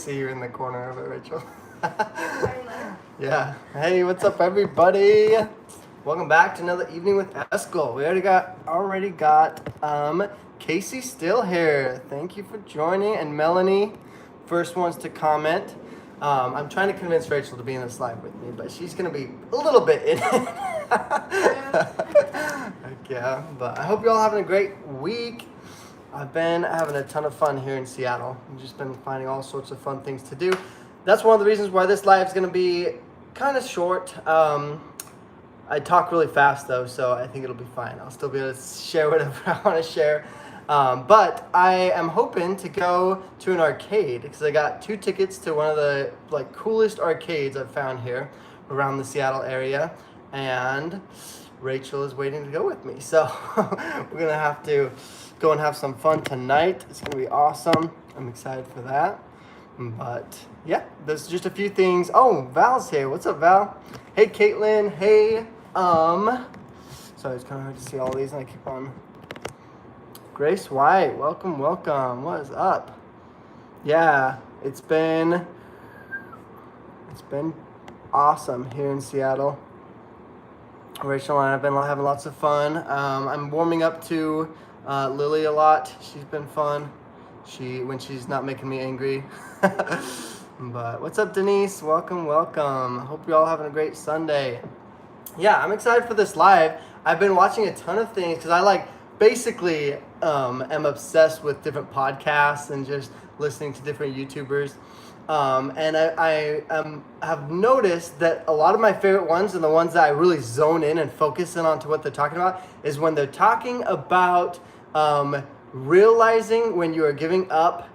see you in the corner of it, Rachel. Yeah. Hey, what's up, everybody? Welcome back to another evening with Eskel. We already got Casey still here. Thank you for joining, and Melanie, first ones to comment. I'm trying to convince Rachel to be in this live with me, but she's gonna be a little bit in it. Yeah, but I hope you're all having a great week. I've been having a ton of fun here in Seattle. I've just been finding all sorts of fun things to do. That's one of the reasons why this live is going to be kind of short. I talk really fast though, so I think it'll be fine. I'll still be able to share whatever I want to share. But I am hoping to go to an arcade because I got 2 tickets to one of the coolest arcades I've found here around the Seattle area, and Rachel is waiting to go with me. So we're gonna have to go and have some fun tonight. It's gonna be awesome. I'm excited for that. But yeah, there's just a few things. Oh, Val's here. What's up, Val? Hey, Caitlin. Hey, sorry, it's kind of hard to see all these, and I keep on. Grace White, welcome. What is up? Yeah, it's been awesome here in Seattle. Rachel and I have been having lots of fun. I'm warming up to Lily a lot. She's been fun. When she's not making me angry. But what's up, Denise? Welcome. Hope you're all having a great Sunday. Yeah, I'm excited for this live. I've been watching a ton of things because I basically am obsessed with different podcasts and just listening to different YouTubers. And I have noticed that a lot of my favorite ones and the ones that I really zone in and focus in on to what they're talking about is when they're talking about realizing when you are giving up,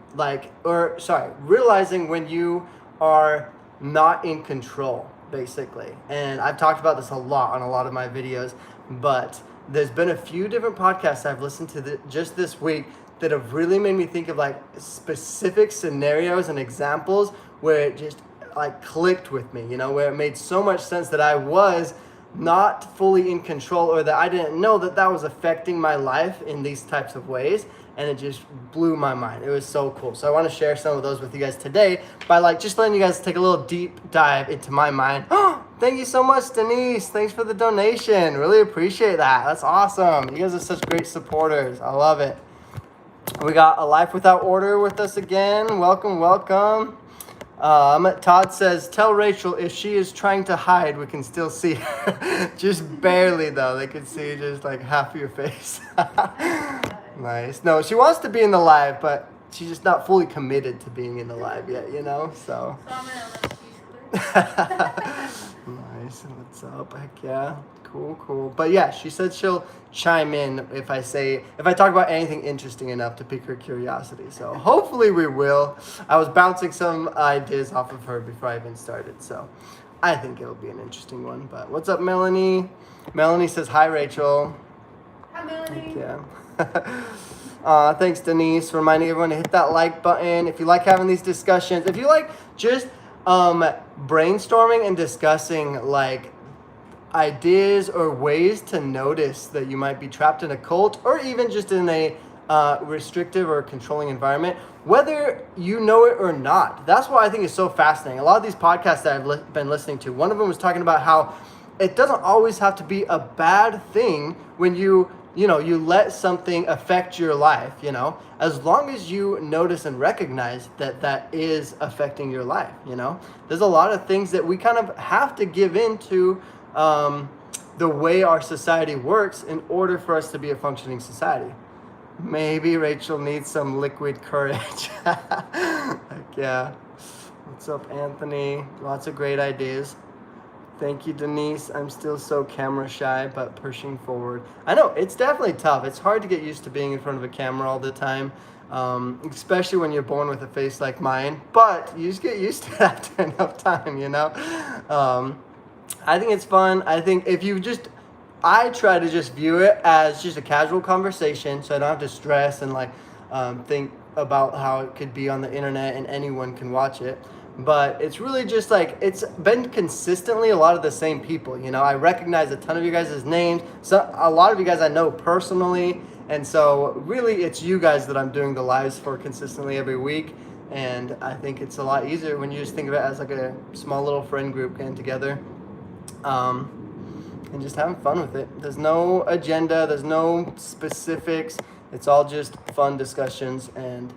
realizing when you are not in control, basically. And I've talked about this a lot on a lot of my videos, but there's been a few different podcasts I've listened to just this week that have really made me think of specific scenarios and examples where it just clicked with me, where it made so much sense that I was not fully in control, or that I didn't know that was affecting my life in these types of ways, and it just blew my mind. It was so cool. So I want to share some of those with you guys today by just letting you guys take a little deep dive into my mind. Oh, thank you so much, Denise. Thanks for the donation. Really appreciate that. That's awesome. You guys are such great supporters. I love it. We got A Life Without Order with us again. Welcome. Todd says, tell Rachel if she is trying to hide, we can still see her. Just barely, though. They can see just half of your face. Nice. No, she wants to be in the live, but she's just not fully committed to being in the live yet, so. So I'm going to let you Nice. What's up? Heck yeah. Cool. But yeah, she said she'll chime in if I talk about anything interesting enough to pique her curiosity. So hopefully we will. I was bouncing some ideas off of her before I even started. So I think it'll be an interesting one. But what's up, Melanie? Melanie says, hi, Rachel. Hi, Melanie. Yeah. Thanks, Denise, for reminding everyone to hit that like button. If you like having these discussions, if you like just brainstorming and discussing ideas or ways to notice that you might be trapped in a cult, or even just in a restrictive or controlling environment, whether you know it or not. That's what I think is so fascinating. A lot of these podcasts that I've been listening to, one of them was talking about how it doesn't always have to be a bad thing when you let something affect your life, as long as you notice and recognize that is affecting your life, There's a lot of things that we kind of have to give into the way our society works in order for us to be a functioning society. Maybe Rachel needs some liquid courage. Yeah. What's up, Anthony? Lots of great ideas. Thank you, Denise. I'm still so camera shy, but pushing forward. I know, it's definitely tough. It's hard to get used to being in front of a camera all the time, especially when you're born with a face like mine. But you just get used to it after enough time, I think it's fun. I think I try to just view it as just a casual conversation, so I don't have to stress and think about how it could be on the internet and anyone can watch it. But it's really just it's been consistently a lot of the same people. I recognize a ton of you guys' names. So a lot of you guys I know personally. And so really it's you guys that I'm doing the lives for consistently every week. And I think it's a lot easier when you just think of it as like a small little friend group getting together and just having fun with it. There's no agenda, there's no specifics. It's all just fun discussions and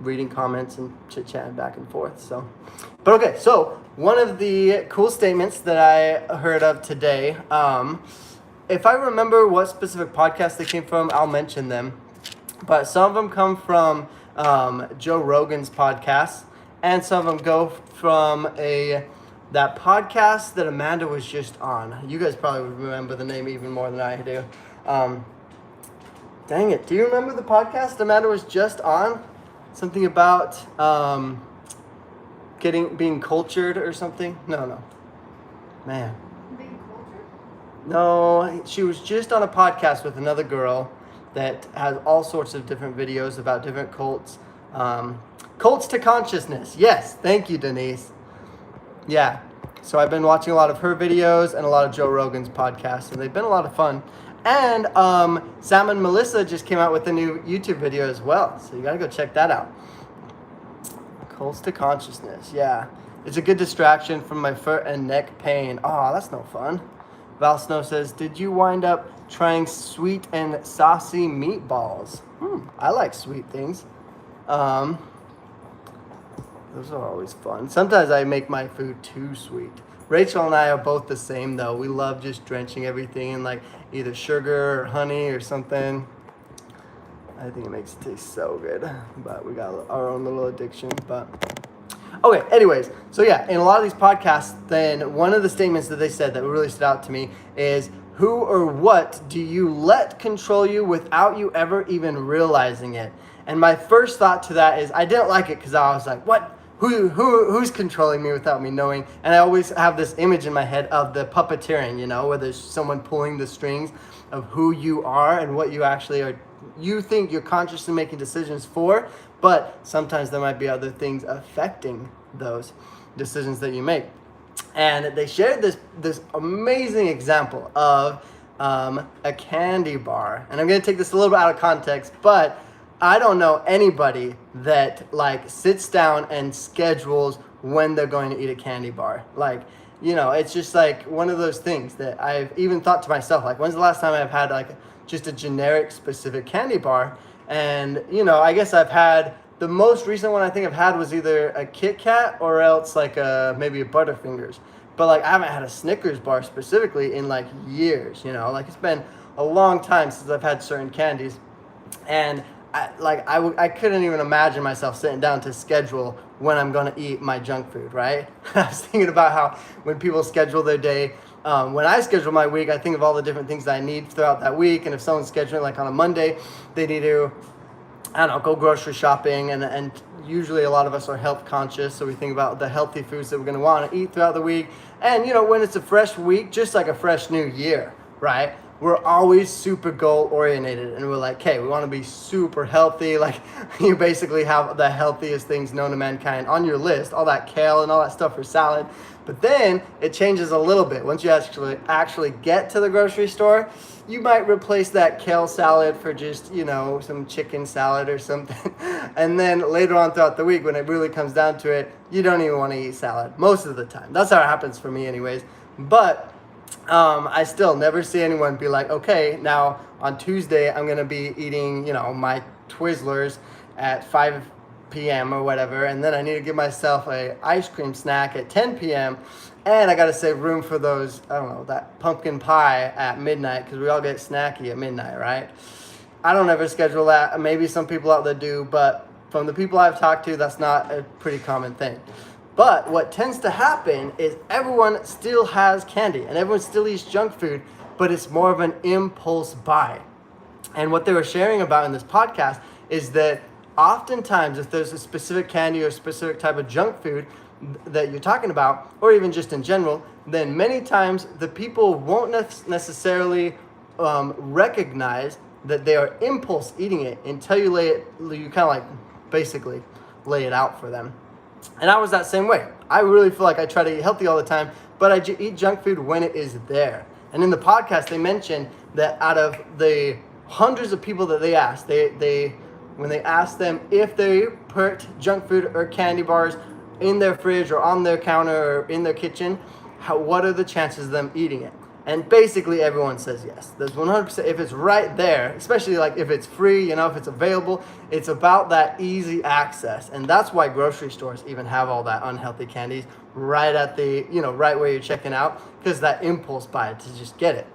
reading comments and chit-chatting back and forth. But okay, so one of the cool statements that I heard of today, if I remember what specific podcast they came from, I'll mention them. But some of them come from Joe Rogan's podcast, and some of them go from that podcast that Amanda was just on. You guys probably would remember the name even more than I do. Dang it, do you remember the podcast Amanda was just on? Something about being cultured or something? No. Man. Being cultured? No, she was just on a podcast with another girl that has all sorts of different videos about different cults. Cults to consciousness. Yes, thank you, Denise. Yeah, so I've been watching a lot of her videos and a lot of Joe Rogan's podcasts, and they've been a lot of fun. And Sam and Melissa just came out with a new YouTube video as well, so you gotta go check that out. Cults to consciousness, yeah. It's a good distraction from my foot and neck pain. Oh, that's no fun. Val Snow says, did you wind up trying sweet and saucy meatballs? I like sweet things. Those are always fun. Sometimes I make my food too sweet. Rachel and I are both the same though. We love just drenching everything in like either sugar or honey or something. I think it makes it taste so good. But we got our own little addiction. But okay, anyways, so yeah, in a lot of these podcasts, then one of the statements that they said that really stood out to me is, who or what do you let control you without you ever even realizing it? And my first thought to that is, I didn't like it because I was like, what? Who's controlling me without me knowing? And I always have this image in my head of the puppeteering, where there's someone pulling the strings of who you are and what you actually are. You think you're consciously making decisions for, but sometimes there might be other things affecting those decisions that you make. And they shared this amazing example of a candy bar. And I'm going to take this a little bit out of context, but I don't know anybody that sits down and schedules when they're going to eat a candy bar. It's just one of those things that I've even thought to myself, when's the last time I've had just a generic specific candy bar? And, I guess I've had, the most recent one I think I've had was either a Kit Kat or else maybe a Butterfingers. But I haven't had a Snickers bar specifically in years, it's been a long time since I've had certain candies. And I couldn't even imagine myself sitting down to schedule when I'm going to eat my junk food, right? I was thinking about how when people schedule their day, when I schedule my week, I think of all the different things that I need throughout that week. And if someone's scheduling on a Monday, they need to, go grocery shopping. And usually a lot of us are health conscious. So we think about the healthy foods that we're going to want to eat throughout the week. And, when it's a fresh week, just like a fresh new year, right? We're always super goal oriented, and we're okay, we want to be super healthy. You basically have the healthiest things known to mankind on your list, all that kale and all that stuff for salad. But then it changes a little bit. Once you actually get to the grocery store, you might replace that kale salad for just, some chicken salad or something. And then later on throughout the week, when it really comes down to it, you don't even want to eat salad most of the time. That's how it happens for me anyways. But I still never see anyone be okay, now on Tuesday I'm going to be eating, my Twizzlers at 5 p.m. or whatever, and then I need to give myself a ice cream snack at 10 p.m. and I got to save room for those, that pumpkin pie at midnight, because we all get snacky at midnight, right? I don't ever schedule that. Maybe some people out there do, but from the people I've talked to, that's not a pretty common thing. But what tends to happen is everyone still has candy and everyone still eats junk food, but it's more of an impulse buy. And what they were sharing about in this podcast is that oftentimes if there's a specific candy or a specific type of junk food that you're talking about, or even just in general, then many times the people won't necessarily recognize that they are impulse eating it until you basically lay it out for them. And I was that same way. I really feel like I try to eat healthy all the time, but I eat junk food when it is there. And in the podcast, they mentioned that out of the hundreds of people that they asked, they when they ask them if they put junk food or candy bars in their fridge or on their counter or in their kitchen, what are the chances of them eating it? And basically everyone says yes. There's 100%, if it's right there, especially like if it's free, if it's available, it's about that easy access. And that's why grocery stores even have all that unhealthy candies right at the, right where you're checking out, because that impulse buy to just get it.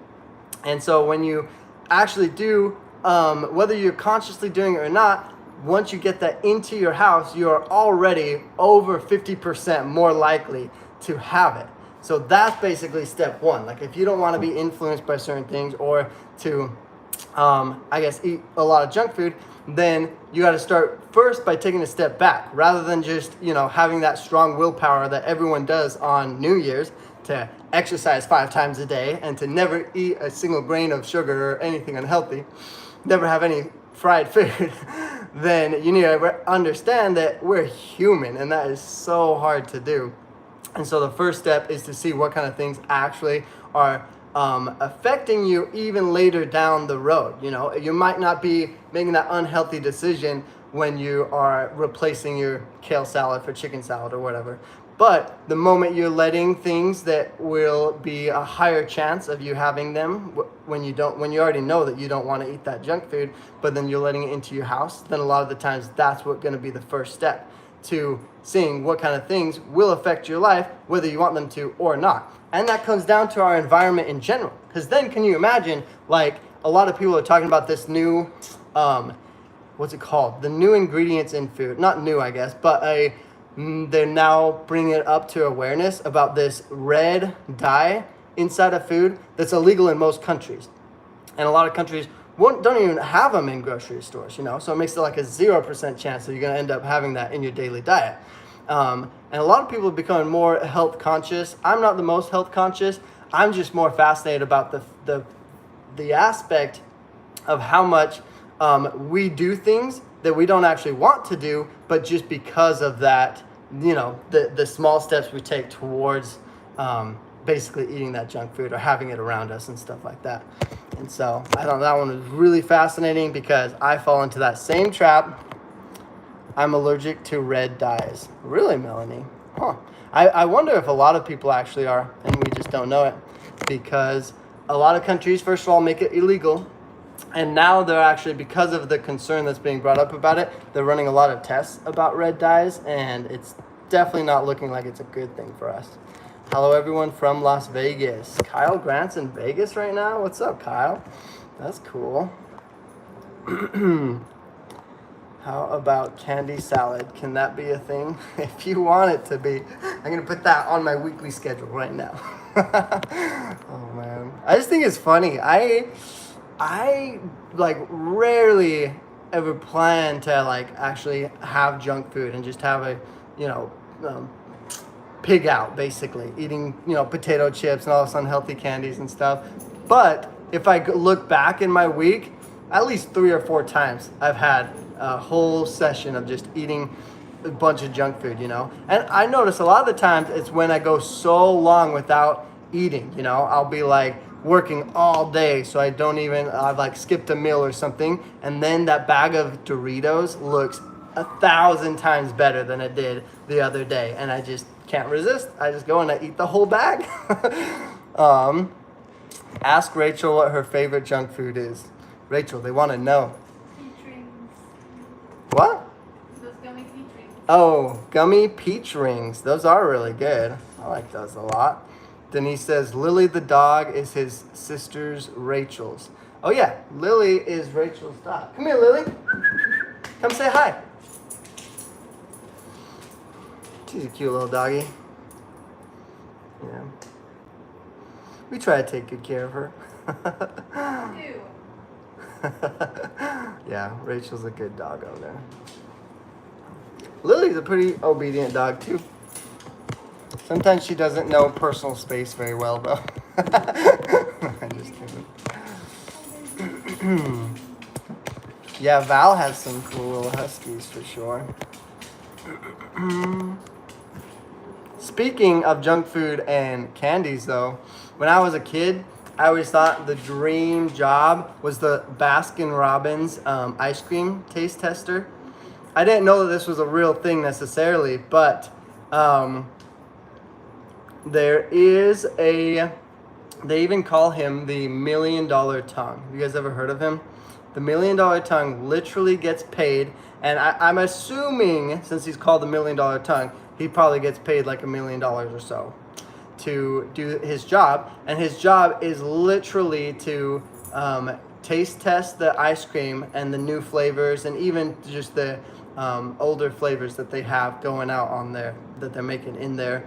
And so when you actually do, whether you're consciously doing it or not, once you get that into your house, you're already over 50% more likely to have it. So that's basically step one. Like if you don't want to be influenced by certain things or to, eat a lot of junk food, then you got to start first by taking a step back rather than just, having that strong willpower that everyone does on New Year's to exercise 5 times a day and to never eat a single grain of sugar or anything unhealthy, never have any fried food. Then you need to understand that we're human and that is so hard to do. And so the first step is to see what kind of things actually are affecting you even later down the road. You might not be making that unhealthy decision when you are replacing your kale salad for chicken salad or whatever. But the moment you're letting things that will be a higher chance of you having them when you already know that you don't want to eat that junk food, but then you're letting it into your house, then a lot of the times that's what's going to be the first step to seeing what kind of things will affect your life, whether you want them to or not. And that comes down to our environment in general. Because then can you imagine, like a lot of people are talking about this new, what's it called? The new ingredients in food. Not new, I guess, but they're now bringing it up to awareness about this red dye inside of food that's illegal in most countries. And a lot of countries don't even have them in grocery stores, so it makes it like a 0% chance that you're going to end up having that in your daily diet. And a lot of people are becoming more health conscious. I'm not the most health conscious. I'm just more fascinated about the aspect of how much we do things that we don't actually want to do, but just because of that, the small steps we take towards basically eating that junk food or having it around us and stuff like that. And so I thought that one was really fascinating because I fall into that same trap. I'm allergic to red dyes. Really, Melanie? Huh. I wonder if a lot of people actually are, and we just don't know it, because a lot of countries, first of all, make it illegal. And now they're actually, because of the concern that's being brought up about it, they're running a lot of tests about red dyes, and it's definitely not looking like it's a good thing for us. Hello, everyone from Las Vegas. Kyle Grant's in Vegas right now. What's up, Kyle? That's cool. How about candy salad? Can that be a thing? If you want it to be. I'm going to put that on my weekly schedule right now. Oh, man. I just think it's funny. I rarely ever plan to actually have junk food and just have a, pig out, basically, eating, potato chips and all this unhealthy candies and stuff. But if I look back in my week, at least 3 or 4 times I've had a whole session of just eating a bunch of junk food, And I notice a lot of the times it's when I go so long without eating, I'll be working all day, so I've skipped a meal or something, and then that bag of Doritos looks 1,000 times better than it did the other day, and I just can't resist. I just go and I eat the whole bag. Ask Rachel what her favorite junk food is. Rachel, they want to know. Peach rings. What? Those gummy peach rings. Oh, gummy peach rings. Those are really good. I like those a lot. Denise says Lily the dog is his sister's Rachel's. Oh yeah, Lily is Rachel's dog. Come here, Lily. Come say hi. She's a cute little doggy. Yeah. We try to take good care of her. Ew. Yeah, Rachel's a good dog owner. Lily's a pretty obedient dog too. Sometimes she doesn't know personal space very well though. I'm just kidding. Yeah, Val has some cool little huskies for sure. Speaking of junk food and candies though, when I was a kid, I always thought the dream job was the Baskin Robbins ice cream taste tester. I didn't know that this was a real thing necessarily, but there is a, they even call him the $1 million tongue. Have you guys ever heard of him? The $1 million tongue literally gets paid, and I'm assuming since he's called the $1 million tongue, he probably gets paid like $1 million or so to do his job. And his job is literally to taste test the ice cream and the new flavors, and even just the older flavors that they have going out on there that they're making in their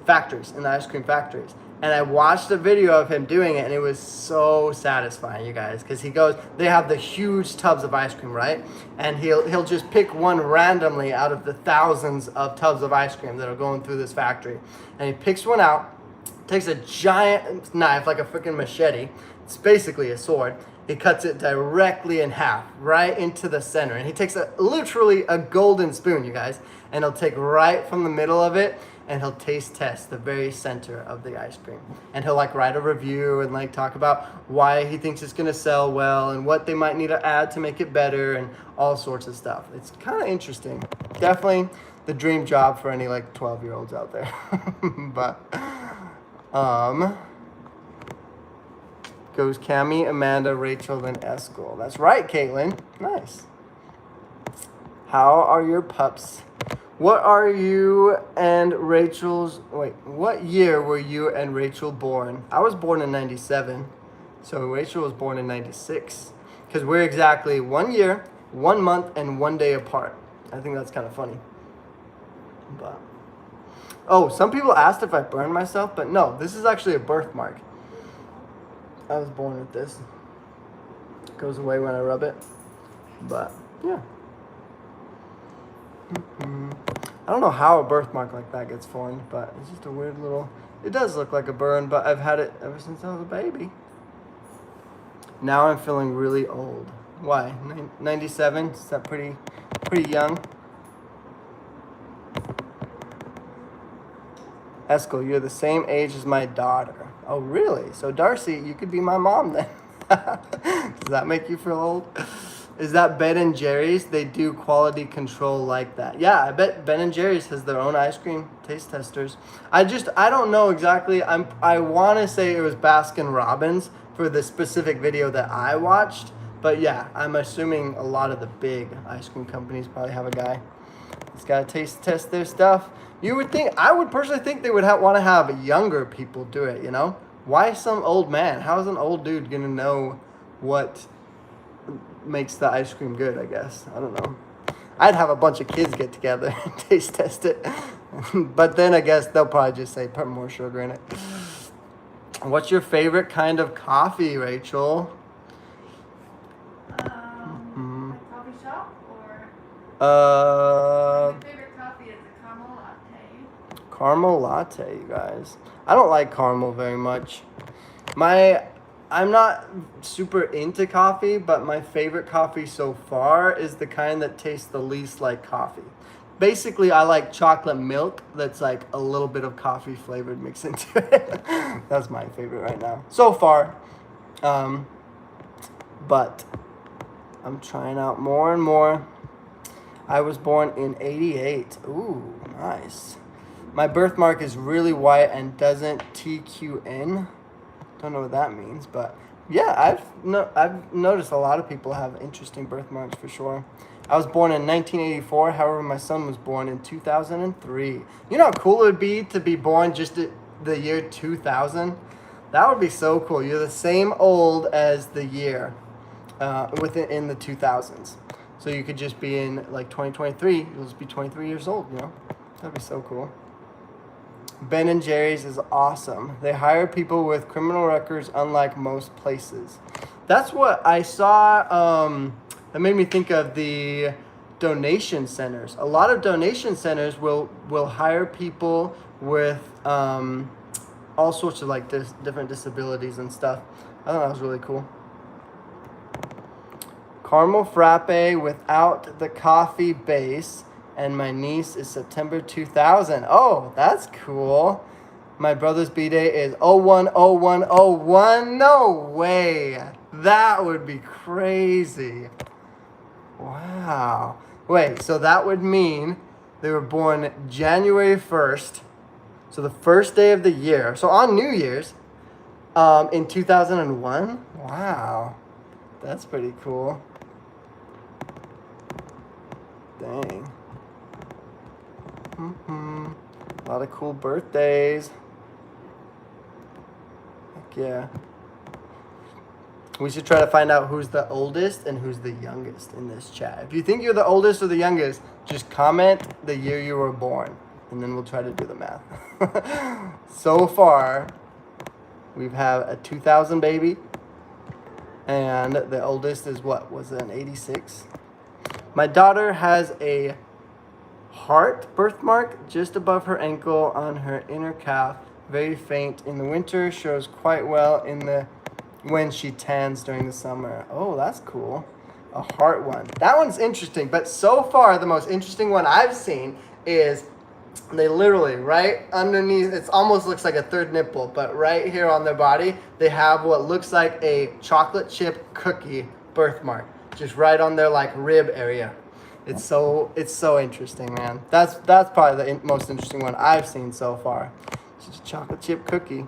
factories, in the ice cream factories. And I watched a video of him doing it, and it was so satisfying, you guys, because he goes, they have the huge tubs of ice cream, right? And he'll just pick one randomly out of the thousands of tubs of ice cream that are going through this factory. And he picks one out, takes a giant knife, like a freaking machete. It's basically a sword. He cuts it directly in half, right into the center. And he takes literally a golden spoon, you guys, and he'll take right from the middle of it, and he'll taste test the very center of the ice cream. And he'll like write a review and like talk about why he thinks it's gonna sell well and what they might need to add to make it better and all sorts of stuff. It's kind of interesting. Definitely the dream job for any like 12-year-olds out there. But goes Cami, Amanda, Rachel, then Eskel. That's right, Caitlin. Nice. How are your pups? What are you and Rachel's, what year were you and Rachel born? I was born in 97, so Rachel was born in 96. Because we're exactly 1 year, 1 month, and 1 day apart. I think that's kind of funny. But, oh, some people asked if I burned myself, but no, this is actually a birthmark. I was born with this. It goes away when I rub it. But, yeah. I don't know how a birthmark like that gets formed, but it's just a weird little, it does look like a burn, but I've had it ever since I was a baby. Now I'm feeling really old. Why? 97? Is that pretty young? Eskel, you're the same age as my daughter. Oh, really? So Darcy, you could be my mom then. Does that make you feel old? Is that Ben & Jerry's? They do quality control like that. Yeah, I bet Ben & Jerry's has their own ice cream taste testers. I don't know exactly. I want to say it was Baskin Robbins for the specific video that I watched. But yeah, I'm assuming a lot of the big ice cream companies probably have a guy that's got to taste test their stuff. You would think, I would personally think they would want to have younger people do it, you know? Why some old man? How is an old dude going to know what makes the ice cream good, I guess? I don't know. I'd have a bunch of kids get together and taste test it. But then I guess they'll probably just say put more sugar in it. What's your favorite kind of coffee, Rachel? Coffee shop or? My favorite coffee is a caramel latte. Caramel latte, you guys. I don't like caramel very much. I'm not super into coffee, but my favorite coffee so far is the kind that tastes the least like coffee. Basically, I like chocolate milk that's like a little bit of coffee flavored mixed into it. That's my favorite right now. So far. But I'm trying out more and more. I was born in 88. Ooh, nice. My birthmark is really white and doesn't TQN. Don't know what that means, but yeah, I've noticed a lot of people have interesting birthmarks for sure. I was born in 1984. However, my son was born in 2003. You know how cool it would be to be born just the year 2000? That would be so cool. You're the same old as the year in the 2000s. So you could just be in like 2023. You'll just be 23 years old, you know? That'd be so cool. Ben & Jerry's is awesome. They hire people with criminal records unlike most places. That's what I saw. That made me think of the donation centers. A lot of donation centers will hire people with all sorts of like different disabilities and stuff. I thought that was really cool. Caramel frappe without the coffee base. And my niece is September 2000. Oh, that's cool. My brother's B-Day is 01/01/01. No way. That would be crazy. Wow. Wait, so that would mean they were born January 1st. So the first day of the year. So on New Year's in 2001. Wow. That's pretty cool. Dang. A lot of cool birthdays. Heck yeah. We should try to find out who's the oldest and who's the youngest in this chat. If you think you're the oldest or the youngest, just comment the year you were born, and then we'll try to do the math. So far, we've had a 2000 baby, and the oldest is what? Was it an 86? My daughter has a heart birthmark just above her ankle on her inner calf. Very faint in the winter, shows quite well when she tans during the summer. Oh, that's cool. A heart one. That one's interesting, but so far the most interesting one I've seen is they literally right underneath, it almost looks like a third nipple, but right here on their body, they have what looks like a chocolate chip cookie birthmark, just right on their like rib area. It's so interesting, man. That's probably the most interesting one I've seen so far. It's just a chocolate chip cookie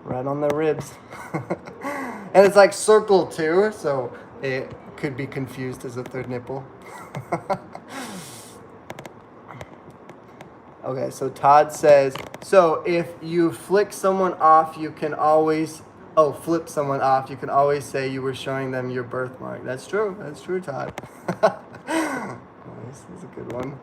right on their ribs. And it's like circled too, so it could be confused as a third nipple. Okay, so Todd says, so if you flick someone off, you can always, flip someone off, you can always say you were showing them your birthmark. That's true, Todd. Nice, that's a good one.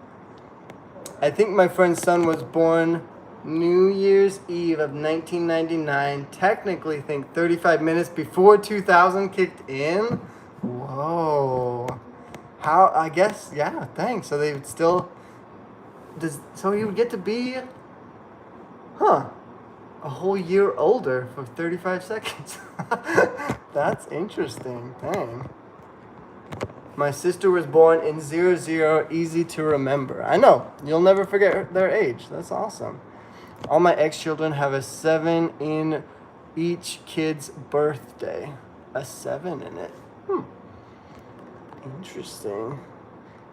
I think my friend's son was born New Year's Eve of 1999. Technically think 35 minutes before 2000 kicked in. Whoa. How, I guess, yeah, thanks. So they would still, so he would get to be, a whole year older for 35 seconds. That's interesting, dang. My sister was born in 00, easy to remember. I know, you'll never forget their age. That's awesome. All my ex-children have a 7 in each kid's birthday. A 7 in it. Interesting.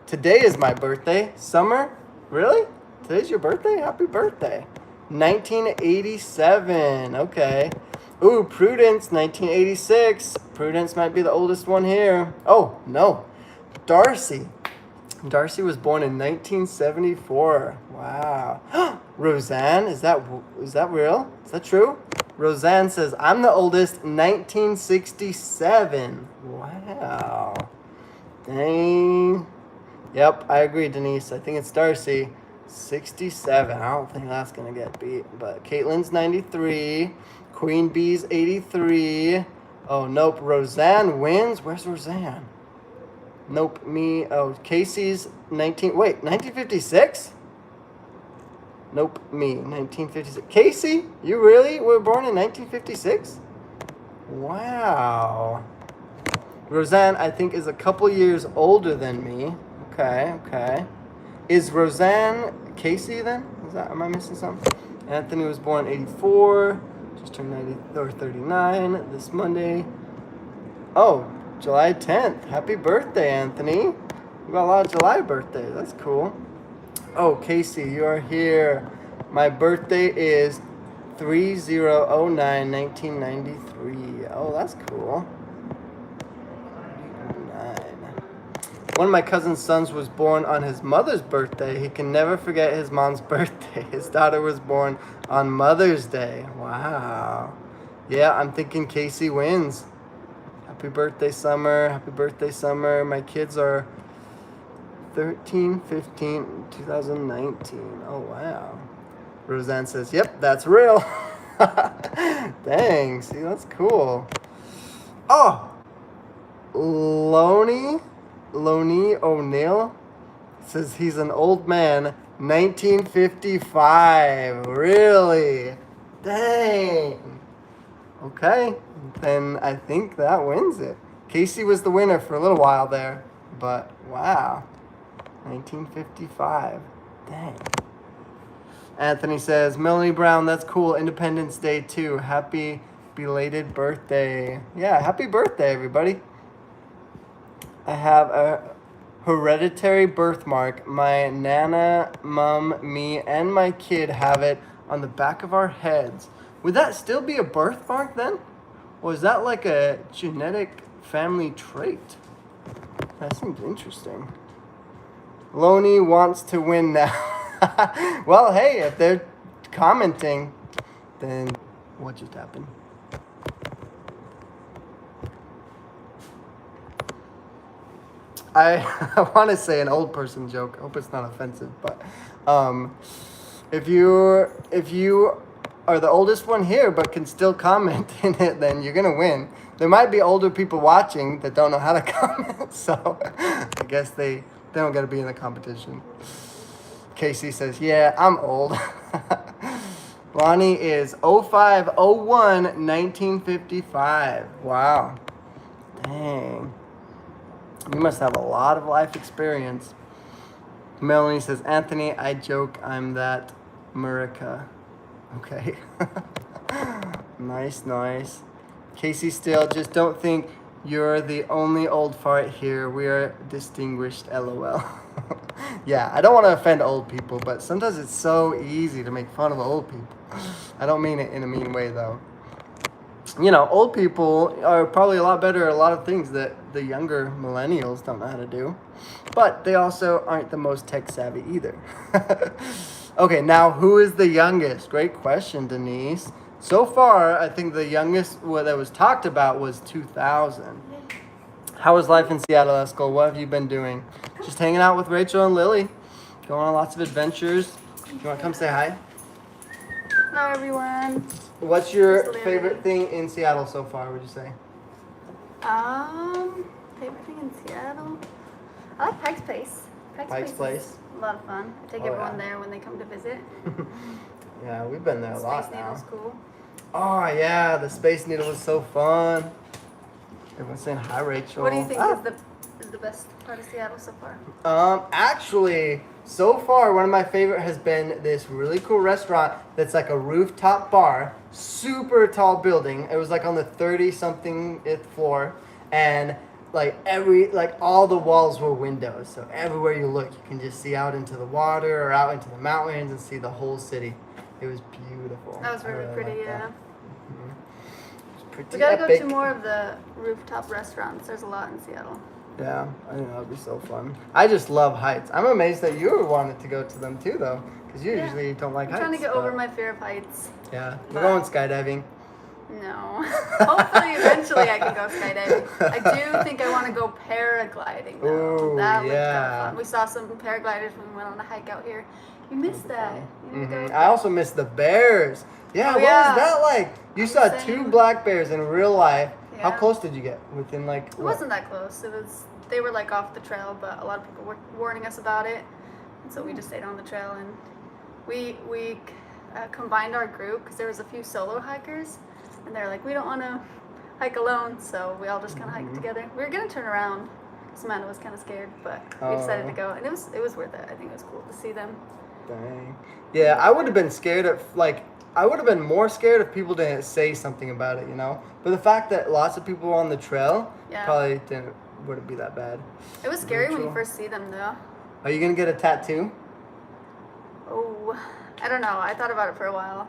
Today is my birthday. Summer? Really? Today's your birthday? Happy birthday. 1987. Okay. Ooh, Prudence, 1986. Prudence might be the oldest one here. Oh, no. Darcy. Darcy was born in 1974. Wow. Roseanne, is that real? Is that true? Roseanne says, I'm the oldest, 1967. Wow. Dang. Yep, I agree, Denise. I think it's Darcy. 67. I don't think that's going to get beat. But Caitlin's 93. Queen Bee's 83. Oh, nope. Roseanne wins. Where's Roseanne? Nope. Me. Oh, Casey's 1956? Nope. Me. 1956. Casey? You really were born in 1956? Wow. Roseanne, I think, is a couple years older than me. Okay. Is Roseanne Casey then? Am I missing something? Anthony was born 84. Just turned 90 or 39 this Monday. Oh, July 10th. Happy birthday, Anthony. We got a lot of July birthdays. That's cool. Oh, Casey, you are here. My birthday is 30/09/1993. Oh, that's cool. One of my cousin's sons was born on his mother's birthday. He can never forget his mom's birthday. His daughter was born on Mother's Day. Wow. Yeah, I'm thinking Casey wins. Happy birthday, Summer. Happy birthday, Summer. My kids are 13, 15, 2019. Oh, wow. Roseanne says, yep, that's real. Dang, see, that's cool. Oh, Loney O'Neill says he's an old man, 1955. Really? Dang. Okay, then I think that wins it. Casey was the winner for a little while there, but wow. 1955. Dang. Anthony says, Melanie Brown, that's cool. Independence Day too. Happy belated birthday. Yeah, happy birthday, everybody. I have a hereditary birthmark. My nana, mom, me, and my kid have it on the back of our heads. Would that still be a birthmark then? Or is that like a genetic family trait? That seems interesting. Loney wants to win now. Well, hey, if they're commenting, then what just happened? I want to say an old person joke. I hope it's not offensive, but if you are the oldest one here but can still comment in it, then you're gonna win. There might be older people watching that don't know how to comment, so I guess they don't gotta be in the competition. Casey says, yeah, I'm old. Lonnie is 0501 1955. Wow. Dang. You must have a lot of life experience. Melanie says, Anthony, I joke I'm that Murica. Okay. Nice. Casey still, just don't think you're the only old fart here. We are distinguished, LOL. Yeah, I don't want to offend old people, but sometimes it's so easy to make fun of old people. I don't mean it in a mean way, though. You know, old people are probably a lot better at a lot of things that the younger millennials don't know how to do. But they also aren't the most tech savvy either. Okay, now who is the youngest? Great question, Denise. So far, I think the youngest that was talked about was 2000. How was life in Seattle, Eskel? What have you been doing? Just hanging out with Rachel and Lily. Going on lots of adventures. You want to come say hi? Hello, everyone. What's your favorite thing in Seattle so far, would you say? Favorite thing in Seattle? I like Pike's Place. Pike's Place? Is a lot of fun. I take everyone there when they come to visit. Yeah, we've been there a lot Space now. Needle's cool. Oh, yeah, the Space Needle was so fun. Everyone's saying hi, Rachel. What do you think is the best part of Seattle so far? Actually, so far, one of my favorite has been this really cool restaurant that's like a rooftop bar, super tall building. It was like on the 30-somethingth floor, and all the walls were windows. So everywhere you look, you can just see out into the water or out into the mountains and see the whole city. It was beautiful. That was really pretty, yeah. Mm-hmm. It was pretty We gotta epic. go to more of the rooftop restaurants. There's a lot in Seattle. Yeah, I think that would be so fun. I just love heights. I'm amazed that you wanted to go to them too, though, because you usually don't like heights. I'm trying to get over my fear of heights. Yeah, we're going skydiving. No. Hopefully, eventually I can go skydiving. I do think I want to go paragliding, though. Ooh, That looked yeah. kind of fun. We saw some paragliders when we went on a hike out here. You missed that. You didn't go. I also missed the bears. Yeah, what was that like? You saw two black bears in real life. Yeah. How close did you get? Within It wasn't that close. They were like off the trail, but a lot of people were warning us about it, and so we just stayed on the trail. And we combined our group because there was a few solo hikers, and they're like, we don't want to hike alone, so we all just kind of hiked together. We were gonna turn around. Samantha was kind of scared, but we decided to go, and it was worth it. I think it was cool to see them. Dang. Yeah, I would have been scared of I would have been more scared if people didn't say something about it, you know. But the fact that lots of people were on the trail probably wouldn't be that bad. It was scary when you first see them, though. Are you gonna get a tattoo? Oh, I don't know. I thought about it for a while.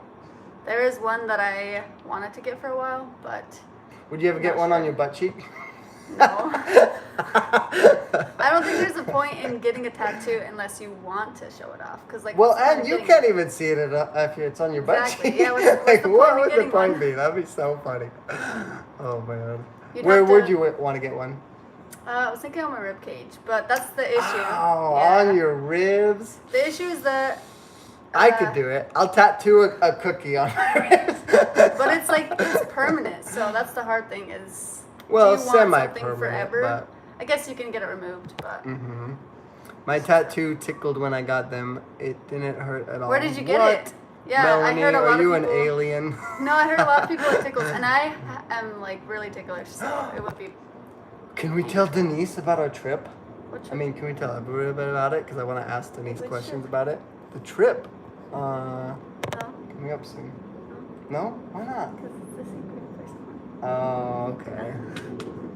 There is one that I wanted to get for a while, but Would you ever get one on your butt cheek? no. I don't think there's a point in getting a tattoo unless you want to show it off. And you can't even see it if it's on your butt cheek. Yeah, what's the point what of would the getting point one? be? That'd be so funny. Oh man. You'd Would you want to get one? I was thinking on my rib cage, but that's the issue. Oh, Yeah. on your ribs? The issue is that I could do it. I'll tattoo a cookie on my ribs. but it's permanent, so that's the hard thing is. Well, do you want semi-permanent, something forever? but I guess you can get it removed, but. Mm-hmm. My tattoo tickled when I got them. It didn't hurt at all. Where did you get What? it? Yeah, Melanie, I heard a lot are of you people. an alien? No, I heard a lot of people it tickles, and I am really ticklish, so it would be. Can we tell Denise about our trip? What Can we tell everybody about it? Because I want to ask Denise Which questions trip? about it. The trip. No, Coming up soon. No? Why not? because it's the secret first one. Oh, okay.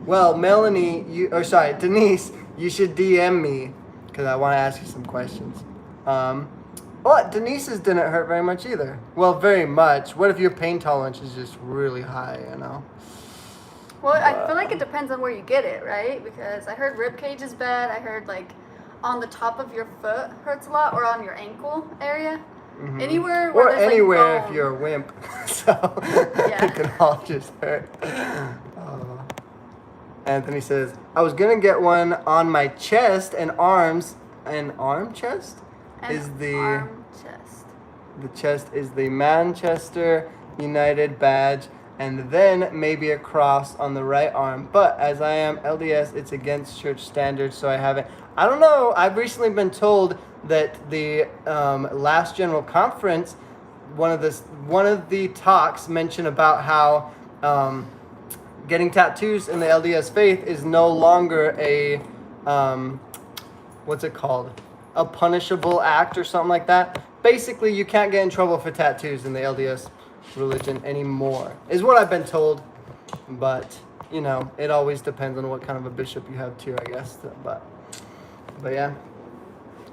Well, Melanie, Denise, you should DM me because I want to ask you some questions. Well, Denise's didn't hurt very much either. Well, very much. What if your pain tolerance is just really high, you know? Well, I feel like it depends on where you get it, right? Because I heard rib cage is bad. I heard like on the top of your foot hurts a lot, or on your ankle area. Mm-hmm. Anywhere where or there's anywhere like if bone. you're a wimp. So Yeah. it can all just hurt. Anthony says, I was going to get one on my chest and arms. An arm chest? Arm chest. The chest is the Manchester United badge, and then maybe a cross on the right arm. But as I am LDS, it's against church standards, so I haven't. I don't know. I've recently been told that the last general conference, one of the talks mentioned about how getting tattoos in the LDS faith is no longer a what's it called? A punishable act or something like that. Basically, you can't get in trouble for tattoos in the LDS religion anymore, is what I've been told. But, you know, it always depends on what kind of a bishop you have too, I guess. But yeah.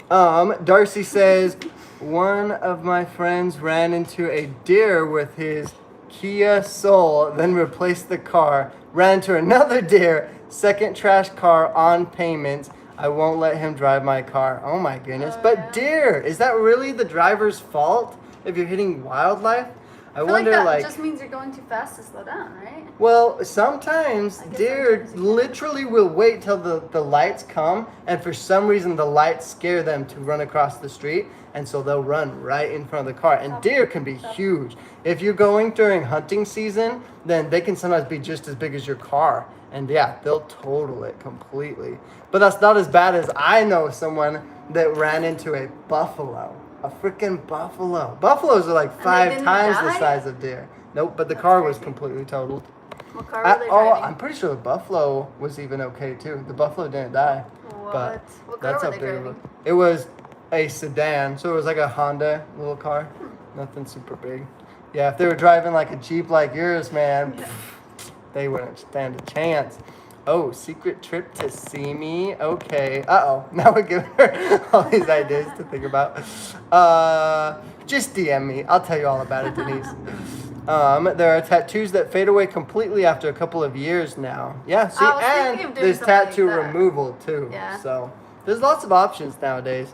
Darcy says, one of my friends ran into a deer with his Kia Soul, then replaced the car, ran into another deer, second trash car on payments. I won't let him drive my car. Oh my goodness. But yeah. deer, is that really the driver's fault if you're hitting wildlife? I feel wonder, that just means you're going too fast to slow down, right? well, sometimes I guess deer sometimes you can. literally will wait till the lights come, and for some reason the lights scare them to run across the street, and so they'll run right in front of the car. And deer can be huge. If you're going during hunting season, then they can sometimes be just as big as your car. And yeah, they'll total it completely. But that's not as bad as I know someone that ran into a buffalo. A freaking buffalo. Buffaloes are like 5 times the size of deer. Nope, but the car was completely totaled. What car were they driving? I'm pretty sure the buffalo was even okay too. The buffalo didn't die. What? What car were they driving? It was a sedan, so it was like a Honda little car. Nothing super big. Yeah, if they were driving like a Jeep like yours, man, they wouldn't stand a chance. Oh, secret trip to see me. Okay. Now we're giving her all these ideas to think about. Just DM me. I'll tell you all about it, Denise. There are tattoos that fade away completely after a couple of years now. Yeah, see, I was thinking of doing there's something like tattoo that. removal too. Yeah. So there's lots of options nowadays.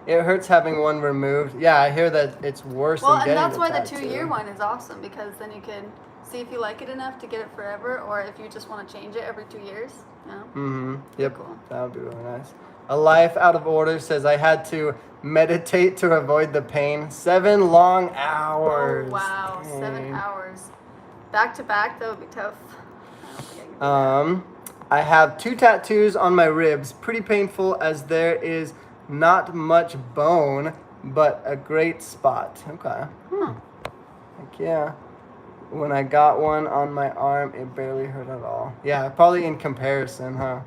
It hurts having one removed. Yeah, I hear that it's worse Well, than and getting that's why the tattoo. 2-year one is awesome, because then you can see if you like it enough to get it forever, or if you just want to change it every 2 years. You know? Mm-hmm. Yep. Cool. That would be really nice. A Life Out of Order says, I had to meditate to avoid the pain. 7 long hours. Oh, wow. Dang. 7 hours. Back to back, that would be tough. I don't think I can do that. I have 2 tattoos on my ribs. Pretty painful as there is not much bone, but a great spot. Okay. Heck yeah. When I got one on my arm, it barely hurt at all. Yeah, probably in comparison, huh?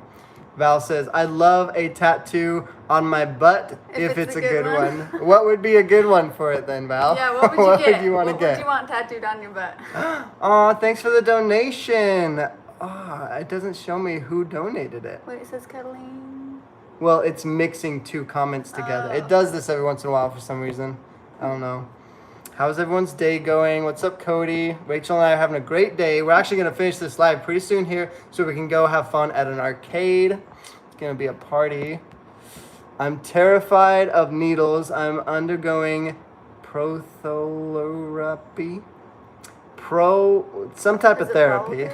Val says, I love a tattoo on my butt if it's a good one. What would be a good one for it then, Val? Yeah, what would you get? Would you want to What get? would you want tattooed on your butt? Aw, thanks for the donation. It doesn't show me who donated it. Wait, it says Cataline. Well, it's mixing 2 comments together. It does this every once in a while for some reason. I don't know. How's everyone's day going? What's up, Cody? Rachel and I are having a great day. We're actually going to finish this live pretty soon here so we can go have fun at an arcade. It's going to be a party. I'm terrified of needles. I'm undergoing protherapy. Some type of Is it therapy.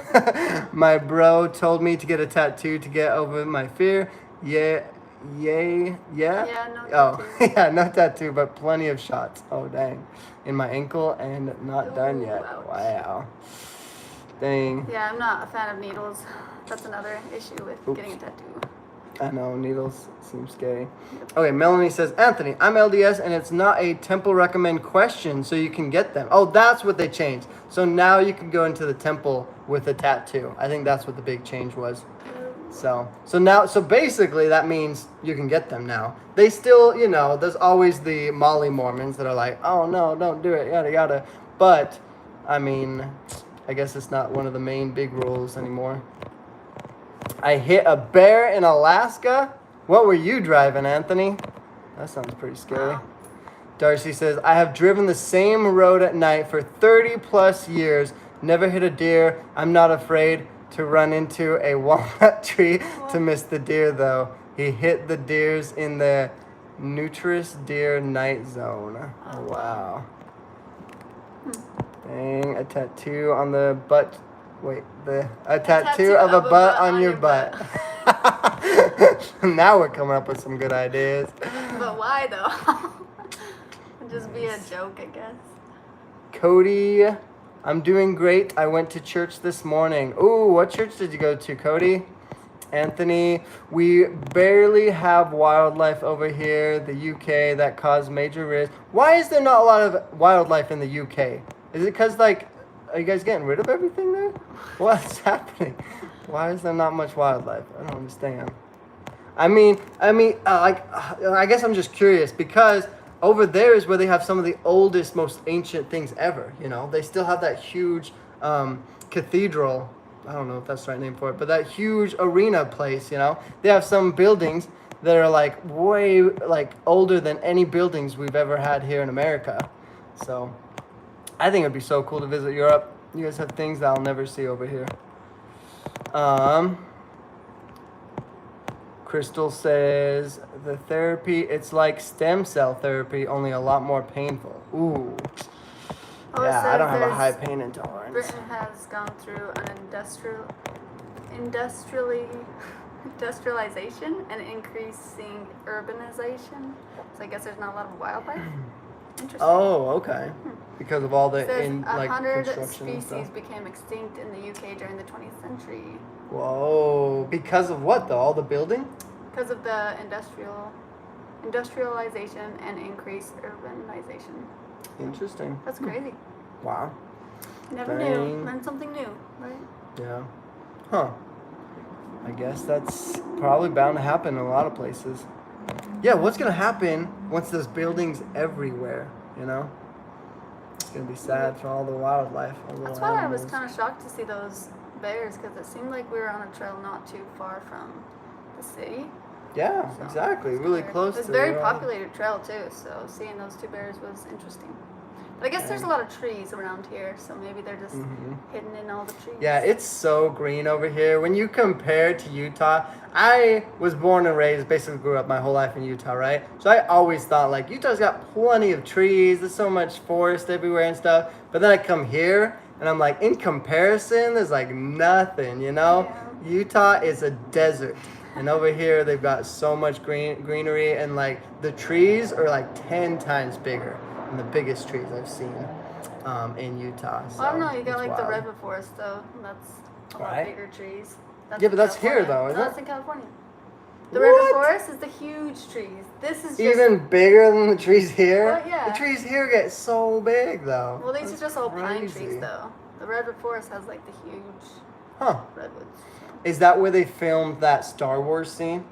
My bro told me to get a tattoo to get over my fear. Yeah. Yeah, no tattoo. Yeah, no tattoo, but plenty of shots. Oh, dang. In my ankle and not done yet. ouch. Wow. Dang. Yeah, I'm not a fan of needles. That's another issue with getting a tattoo. I know, needles seem scary. Okay, Melanie says, Anthony, I'm LDS and it's not a temple recommend question, so you can get them. Oh, that's what they changed. So now you can go into the temple with a tattoo. I think that's what the big change was. So basically that means you can get them now. They still, there's always the Molly Mormons that are like, oh no, don't do it, yada yada. But, I mean, I guess it's not one of the main big rules anymore. I hit a bear in Alaska. What were you driving, Anthony? That sounds pretty scary. Wow. Darcy says, I have driven the same road at night for 30 plus years. Never hit a deer. I'm not afraid to run into a walnut tree to miss the deer, though. He hit the deers in the nutritious deer night zone. Oh, wow. Dang, a tattoo on the butt. Wait, a tattoo of a butt on your butt. Now we're coming up with some good ideas. But why, though? It'd just be a joke, I guess. Cody, I'm doing great. I went to church this morning. Ooh, what church did you go to, Cody? Anthony, we barely have wildlife over here, the UK, that cause major risk. Why is there not a lot of wildlife in the UK? Is it because, are you guys getting rid of everything there? What's happening? Why is there not much wildlife? I don't understand. I guess I'm just curious because over there is where they have some of the oldest, most ancient things ever. They still have that huge cathedral. I don't know if that's the right name for it, but that huge arena place. They have some buildings that are way older than any buildings we've ever had here in America. So I think it'd be so cool to visit Europe. You guys have things that I'll never see over here. Crystal says, the therapy, it's like stem cell therapy, only a lot more painful. Ooh. Oh, yeah, I don't have a high pain intolerance. Britain has gone through an industrialization and increasing urbanization. So I guess there's not a lot of wildlife. Interesting. Oh, okay. Because of all the 100 construction and species stuff. became extinct in the UK during the 20th century. Whoa. Because of what though? All the building? Because of the industrialization and increased urbanization. Interesting. That's crazy. Wow. Never knew. Learned something new, right? Yeah. Huh. I guess that's probably bound to happen in a lot of places. Yeah, what's going to happen once there's buildings everywhere, It's going to be sad for all the wildlife. That's why I was kind of shocked to see those bears, because it seemed like we were on a trail not too far from the city. Yeah, So, exactly. Really close to It's a very populated trail, too, so seeing those two bears was interesting. But I guess there's a lot of trees around here, so maybe they're just hidden in all the trees. Yeah, it's so green over here. When you compare to Utah, I was born and raised, basically grew up my whole life in Utah, right? So I always thought, Utah's got plenty of trees. There's so much forest everywhere and stuff. But then I come here, and I'm like, in comparison, there's nothing, Yeah. Utah is a desert. And over here, they've got so much greenery, and the trees are 10 times bigger than the biggest trees I've seen in Utah. So Well, I don't know. You got it's the wild. redwood forest, though. That's a lot Right. bigger trees. Yeah, but in that's here, California. though, isn't No, it? that's in California. The What? redwood forest is the huge trees. This is just... Even bigger than the trees here? Well, yeah. The trees here get so big, though. Well, these That's are just all pine crazy. trees, though. The redwood forest has, the huge Huh. redwoods. So. Is that where they filmed that Star Wars scene?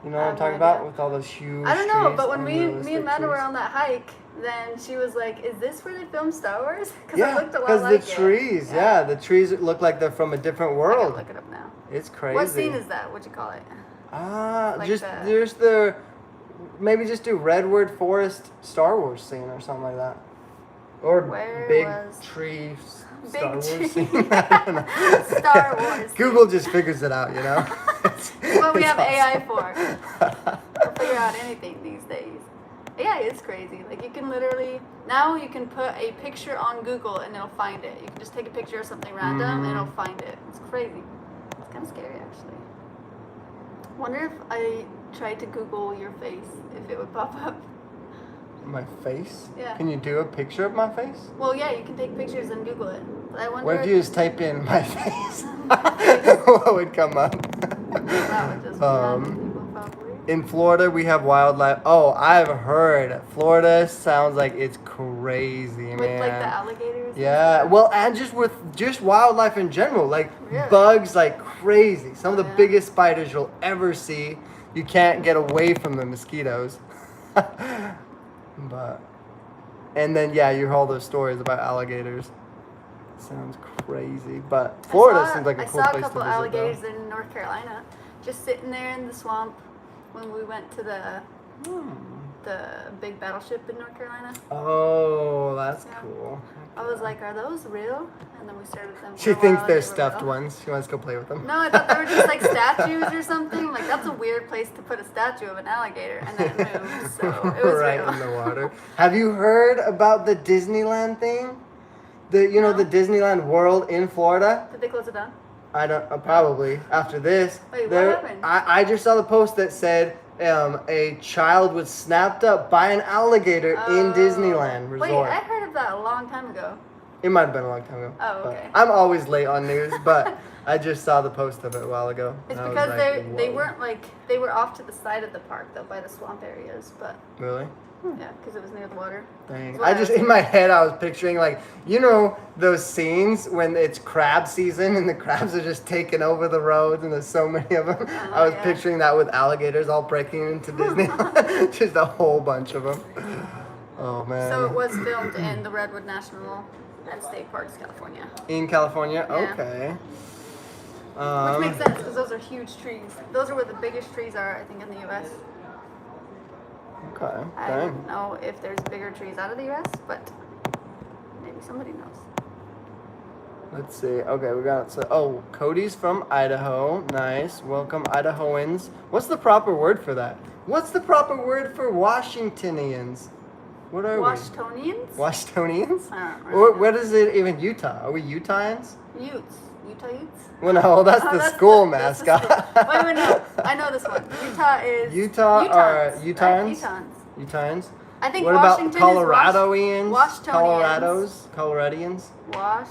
You know what I'm talking about? With all those huge I don't know, trees, but when me and unrealistic Amanda were trees? on that hike, then she was like, "Is this where they filmed Star Wars?" Because Yeah, it looked a lot because like the trees, yeah, the trees look like they're from a different I world. gotta look it up now. It's crazy. What scene is that? What'd you call it? There's the maybe just do Redwood Forest Star Wars scene or something like that, or Where big was- tree Big Star Wars tree. scene. I don't know. Star Wars. Google just figures it out, That's what we It's have AI awesome. for. We'll figure out anything these days. AI is crazy. You can literally now you can put a picture on Google and it'll find it. You can just take a picture of something random and it'll find it. It's crazy. It's kind of scary actually. Wonder if I tried to Google your face, if it would pop up. My face? Yeah. Can you do a picture of my face? Well, yeah, you can take pictures and Google it. But I wonder. What if you just type in my face? What would come up? That would just be random people probably. In Florida, we have wildlife. Oh, I've heard Florida sounds like it's crazy, man. With like the alligators. Yeah, And well, and just with just wildlife in general, like Really? bugs like crazy. Some of the Yeah. biggest spiders you'll ever see. You can't get away from the mosquitoes. But, and then yeah, you heard all those stories about alligators. Sounds crazy, but Florida seems like a cool I saw place a couple to visit. alligators in North Carolina, just sitting there in the swamp when we went to the big battleship in North Carolina. Oh, that's Yeah. cool. I was like, are those real? And then we stared at them. She for a thinks while, they're and they were stuffed real. ones. She wants to go play with them. No, I thought they were just like statues or something. Like that's a weird place to put a statue of an alligator, and then it moved, so it was right real. in the water. Have you heard about the Disneyland thing? The No. the Disneyland World in Florida? Did they close it down? I don't probably after this. Wait, what there- happened? I just saw the post that said a child was snapped up by an alligator in Disneyland Resort. Wait, I heard of that a long time ago. It might have been a long time ago. Oh, but okay. I'm always late on news, but I just saw the post of it a while ago. It's and I was because like, they whoa. weren't like they were off to the side of the park though by the swamp areas, but Really? yeah, because it was near the water. Dang. That's what I just, in my head, I was picturing, like, you know, those scenes when it's crab season and the crabs are just taking over the roads and there's so many of them. Oh, I was yeah. picturing that with alligators all breaking into Disneyland. Just a whole bunch of them. Oh, man. So it was filmed in the Redwood National and State Parks, California. In California? Yeah. Okay. Which makes sense because those are huge trees. Those are where the biggest trees are, I think, in the U.S. Okay. I Dang. don't know if there's bigger trees out of the U.S., but maybe somebody knows. Let's see. Okay, we got Cody's from Idaho. Nice. Welcome, Idahoans. What's the proper word for that? What's the proper word for Washingtonians? What are Washtonians? we? Washingtonians? I don't Or know. what is it even Utah? Are we Utahns? Utes. Utah Utes? Well, no, that's Oh, the that's school that's the mascot. school. Wait, no. I know this one. Utah is Utah are Utahns, Utahns? right? Utahns. Utahns? I think What Washington about Coloradoians? Washtonians. Coloradians? Washtonians.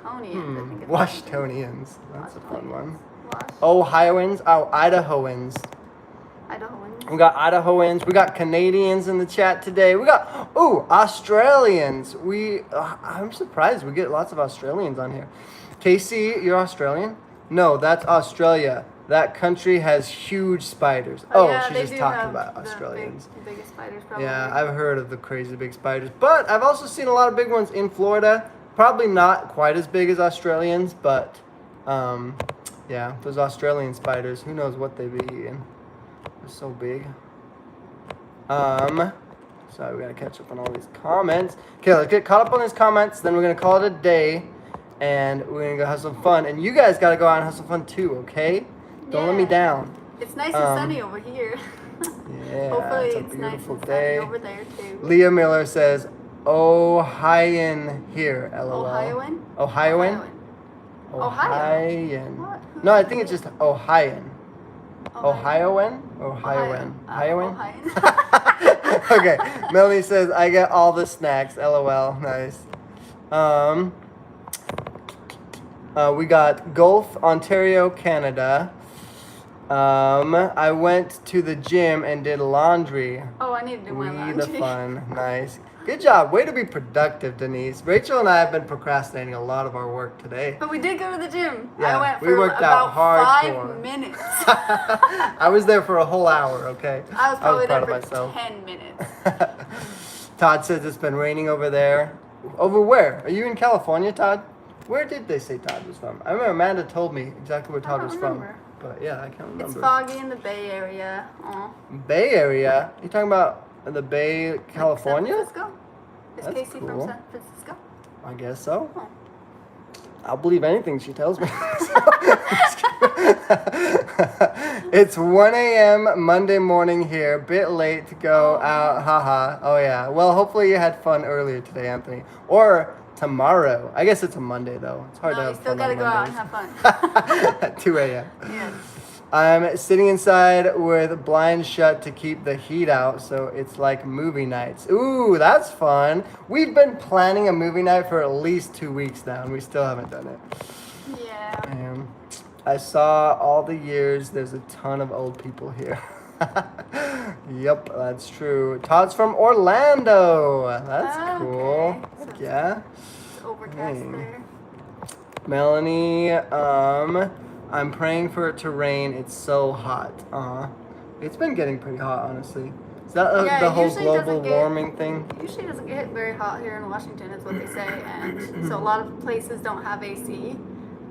I think it's Washtonians. That's a fun one. Wash. Ohioans? Oh, Idahoans. Idahoans. We got Idahoans. We got Canadians in the chat today. We got, Australians. I'm surprised we get lots of Australians on here. Casey, you're Australian? No, that's Australia. That country has huge spiders. Yeah, she's they just do talking have about the Australians. biggest spiders, probably. Yeah, I've heard of the crazy big spiders. But I've also seen a lot of big ones in Florida. Probably not quite as big as Australians, but yeah, those Australian spiders, who knows what they be eating. They're so big. Sorry, we gotta catch up on all these comments. Okay, let's get caught up on these comments, then we're gonna call it a day, and we're gonna go have some fun. And you guys gotta go out and have some fun too, okay? Don't let me Yeah. down. It's nice and sunny over here. Yeah, Hopefully it's a it's nice beautiful and day. sunny over there too. Leah Miller says, Ohioan here, LOL. Ohioan? Ohioan? Ohio. Ohioan. What? No, I think it's just Ohioan. Ohio. Ohioan? Ohioan. Ohioan? Ohioan. Okay. Melanie says, I get all the snacks. LOL. Nice. We got Gulf, Ontario, Canada. I went to the gym and did laundry. Oh, I need to do my We laundry. the fun. Nice. Good job. Way to be productive, Denise. Rachel and I have been procrastinating a lot of our work today. But we did go to the gym. Yeah, I went we for worked out about hardcore. 5 minutes. I was there for a whole hour, okay? I was probably proud there of for myself. 10 minutes. Todd says it's been raining over there. Over where? Are you in California, Todd? Where did they say Todd was from? I remember Amanda told me exactly where Todd don't was remember. from. But yeah, I can't remember. It's foggy in the Bay Area. Aw. Bay Area? You talking about the Bay, Like California? San Francisco? Is That's Casey cool. from San Francisco? I guess so. Oh. I'll believe anything she tells me. It's 1 a.m. Monday morning here. Bit late to go out. Haha. Oh, yeah. Well, hopefully you had fun earlier today, Anthony. Or tomorrow. I guess it's a Monday, though. It's hard to No, you have still fun gotta on go out and Mondays. have fun. At 2 a.m. Yes. I'm sitting inside with blinds shut to keep the heat out, so it's like movie nights. Ooh, that's fun. We've been planning a movie night for at least 2 weeks now, and we still haven't done it. Yeah. I saw all the years. There's a ton of old people here. Yep, that's true. Todd's from Orlando. That's cool. Okay. So Yeah. it's overcast Dang. there. Melanie, I'm praying for it to rain. It's so hot. It's been getting pretty hot, honestly. Is that Yeah, the it whole usually global doesn't get- warming thing? Usually doesn't get very hot here in Washington, is what they say, and so a lot of places don't have AC,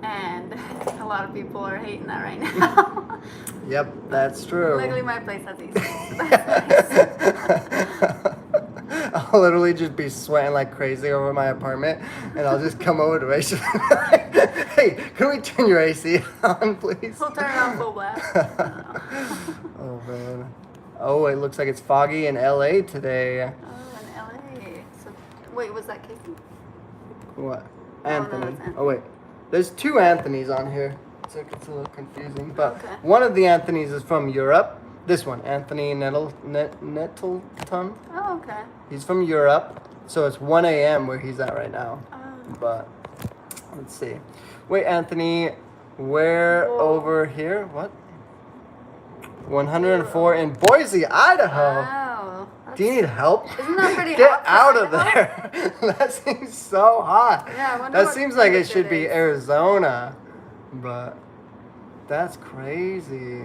and a lot of people are hating that right now. Yep, that's true. Luckily, my place has AC. So that's nice. I'll literally just be sweating like crazy over my apartment, and I'll just come over to Rachel. Hey, can we turn your AC on, please? We'll turn it on full blast. Oh man. Oh, it looks like it's foggy in LA today. Oh, in LA. So, wait, was that Casey? What? no, Anthony. that's Anthony. Oh wait, there's two Anthonys on here. So it's a little confusing, but Okay. one of the Anthonys is from Europe. This one, Anthony Nettleton. Oh, okay. He's from Europe, so it's 1 a.m. where he's at right now. Oh. But let's see. Wait, Anthony, we're Whoa. over here. What? 104 in Boise, Idaho. Wow. Do you need help? Isn't that pretty Get hot for out of Idaho? there. That seems so hot. Yeah, I wonder That what seems like it temperature should be is. Arizona, but that's crazy.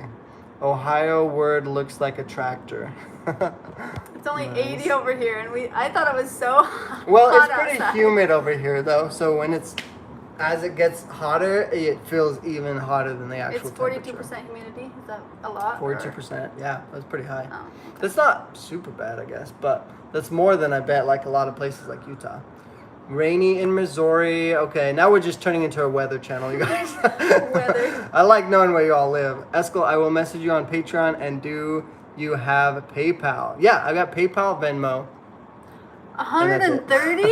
Ohio word looks like a tractor. It's only Nice. 80 over here, and I thought it was so Well, hot it's pretty outside. humid over here though, so as it gets hotter, it feels even hotter than the actual It's temperature. 42% humidity. Is that a lot? 42%, yeah, that's pretty high. Oh, okay. That's not super bad, I guess, but that's more than I bet like a lot of places like Utah. Rainy in Missouri. Okay, now we're just turning into a weather channel, you guys. Weather. I like knowing where you all live. Eskel, I will message you on Patreon, and do you have PayPal? Yeah, I got PayPal, Venmo. 130?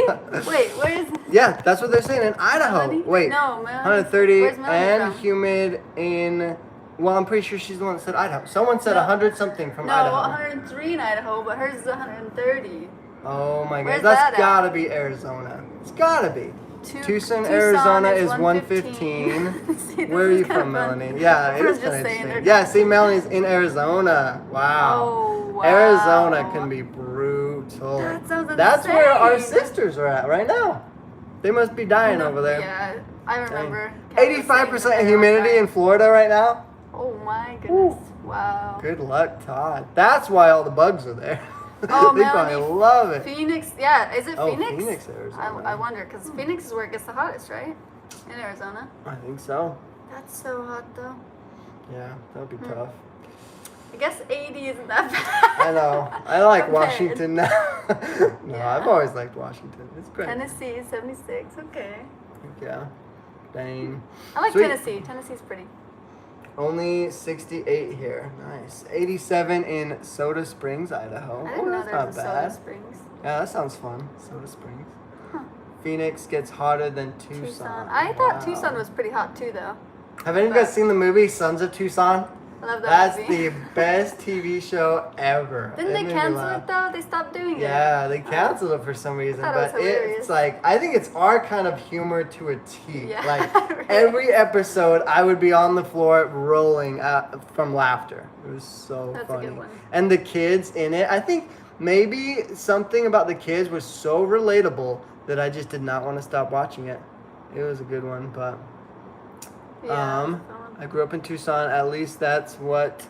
Wait, where is? Yeah, that's what they're saying in Idaho. Melanie? Wait, No, Melanie. 130 Where's Melanie and from? humid in. Well, I'm pretty sure she's the one that said Idaho. Someone said No. 100 something from No, Idaho. 103 in Idaho, but hers is 130. Oh my god, Where's that's that at? gotta be Arizona. It's gotta be. Tucson, Arizona is 115. See, Where are this you is kinda from, fun. Melanie? Yeah, it We're is just kind of saying interesting. they're Yeah, see, Melanie's in Arizona. Wow. Oh, wow. Arizona can be brutal. That sounds That's where our insane. sisters are at right now. They must be dying over there. Yeah, I remember. Kat was saying that 85% they were humidity dying. in Florida right now. Oh my goodness! Woo. Wow. Good luck, Todd. That's why all the bugs are there. Oh, They probably Melanie, love it. Phoenix, yeah. Is it Oh, Phoenix? Phoenix, Arizona. I wonder, because Phoenix is where it gets the hottest, right? In Arizona. I think so. That's so hot, though. Yeah, that would be Hmm. tough. I guess 80 isn't that bad. I know. I like Compared. Washington now. No, Yeah. I've always liked Washington. It's great. Tennessee, 76. Okay. Yeah. Dang. I like Sweet. Tennessee. Tennessee's pretty. Only 68 here. Nice. 87 in Soda Springs, Idaho. I didn't know that's there was a not Soda bad. Springs. Yeah, that sounds fun. Soda Springs. Huh. Phoenix gets hotter than Tucson. Tucson. I thought Wow. Tucson was pretty hot too, though. Have any of you guys seen the movie Sons of Tucson? I love that That's movie. the best TV show ever. Didn't It they made me cancel laugh. it though? They stopped doing it. Yeah, they canceled it for some reason, thought it was but hilarious. it's like I think it's our kind of humor to a T. Yeah, Like really. every episode, I would be on the floor rolling from laughter. It was so That's a funny. good one. And the kids in it, I think maybe something about the kids was so relatable that I just did not want to stop watching it. It was a good one, but Yeah, I grew up in Tucson. At least that's what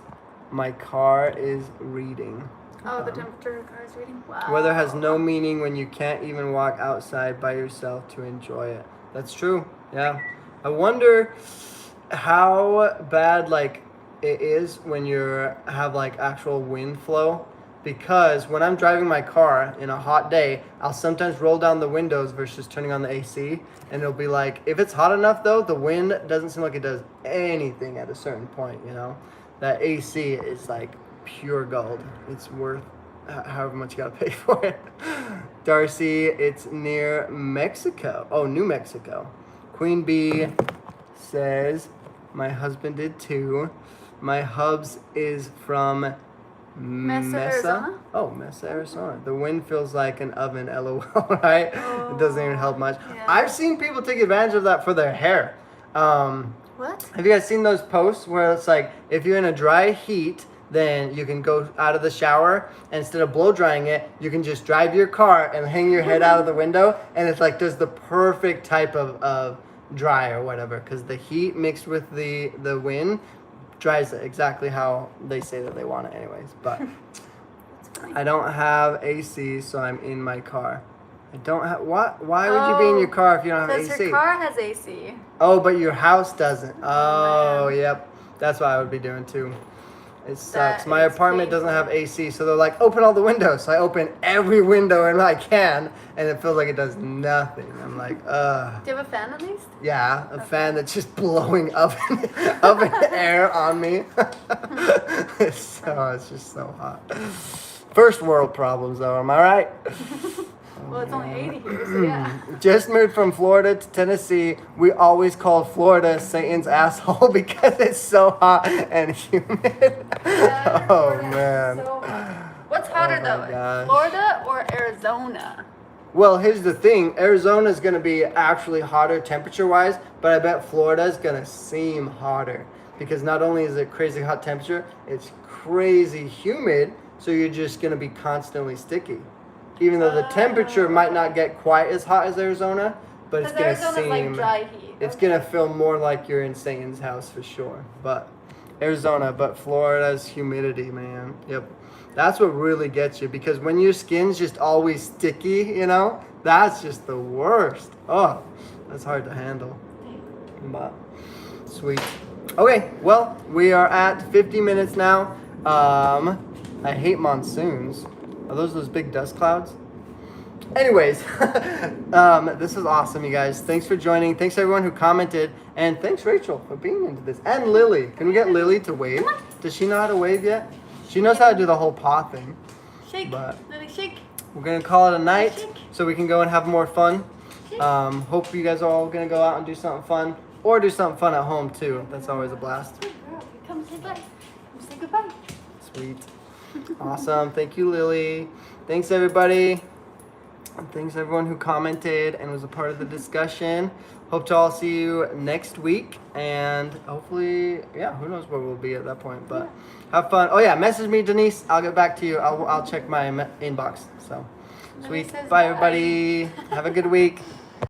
my car is reading. Oh, the temperature of the car is reading? Wow. Weather has no meaning when you can't even walk outside by yourself to enjoy it. That's true. Yeah. I wonder how bad like it is when you have like actual wind flow, because when I'm driving my car in a hot day, I'll sometimes roll down the windows versus turning on the AC, and it'll be like if it's hot enough though, the wind doesn't seem like it does anything at a certain point, you know. That AC is like pure gold. It's worth however much you gotta pay for it. Darcy, it's near Mexico. Oh, New Mexico. Queen Bee says, my husband did too. My hubs is from Mesa, Arizona? Oh, Mesa, Arizona. The wind feels like an oven, lol, right? It doesn't even help much. Yeah. I've seen people take advantage of that for their hair. What? Have you guys seen those posts where it's like if you're in a dry heat, then you can go out of the shower, and instead of blow drying it, you can just drive your car and hang your head out of the window, and it's like there's the perfect type of dry or whatever, because the heat mixed with the wind dries it exactly how they say that they want it anyways. But I don't have AC, so I'm in my car. I don't have what? Why would you be in your car if you don't have AC? Because your car has AC. Oh, but your house doesn't. Oh, man. yep. That's what I would be doing too. It sucks. That My is apartment doesn't painful. have AC, so they're like, open all the windows. So I open every window and I can, and it feels like it does nothing. I'm like, ugh. Do you have a fan at least? Yeah, a fan that's just blowing oven air on me. It's just so hot. First world problems, though. Am I right? Well, it's only 80 here, so yeah. Just moved from Florida to Tennessee. We always called Florida Satan's asshole because it's so hot and humid. Yeah, Oh Florida is man. so hot. What's hotter my though, gosh. Florida or Arizona? Well, here's the thing. Arizona's going to be actually hotter temperature-wise, but I bet Florida's going to seem hotter because not only is it crazy hot temperature, it's crazy humid, so you're just going to be constantly sticky. Even though the temperature might not get quite as hot as Arizona, but it's Because going to Arizona's seem... like dry heat. It's going to feel more like you're in Satan's house for sure. But Arizona, but Florida's humidity, man. Yep. That's what really gets you, because when your skin's just always sticky, you know, that's just the worst. Oh, that's hard to handle. But sweet. Okay, well, we are at 50 minutes now. I hate monsoons. Are those big dust clouds? Anyways, this is awesome, you guys. Thanks for joining. Thanks everyone who commented, and thanks Rachel for being into this. And Lily, can we get Lily to wave? Does she know how to wave yet? She knows how to do the whole paw thing. Shake, But Lily, shake. we're gonna call it a night Shake. so we can go and have more fun. Hope you guys are all gonna go out and do something fun, or do something fun at home too. That's always a blast. Sweet girl, come say bye. Come say goodbye. Sweet. Awesome. Thank you, Lily. Thanks, everybody. And thanks, everyone who commented and was a part of the discussion. Hope to all see you next week. And hopefully, yeah, who knows where we'll be at that point. But have fun. Oh, yeah, message me, Denise. I'll get back to you. I'll check my inbox. So, sweet. says Bye, bye. everybody. Have a good week.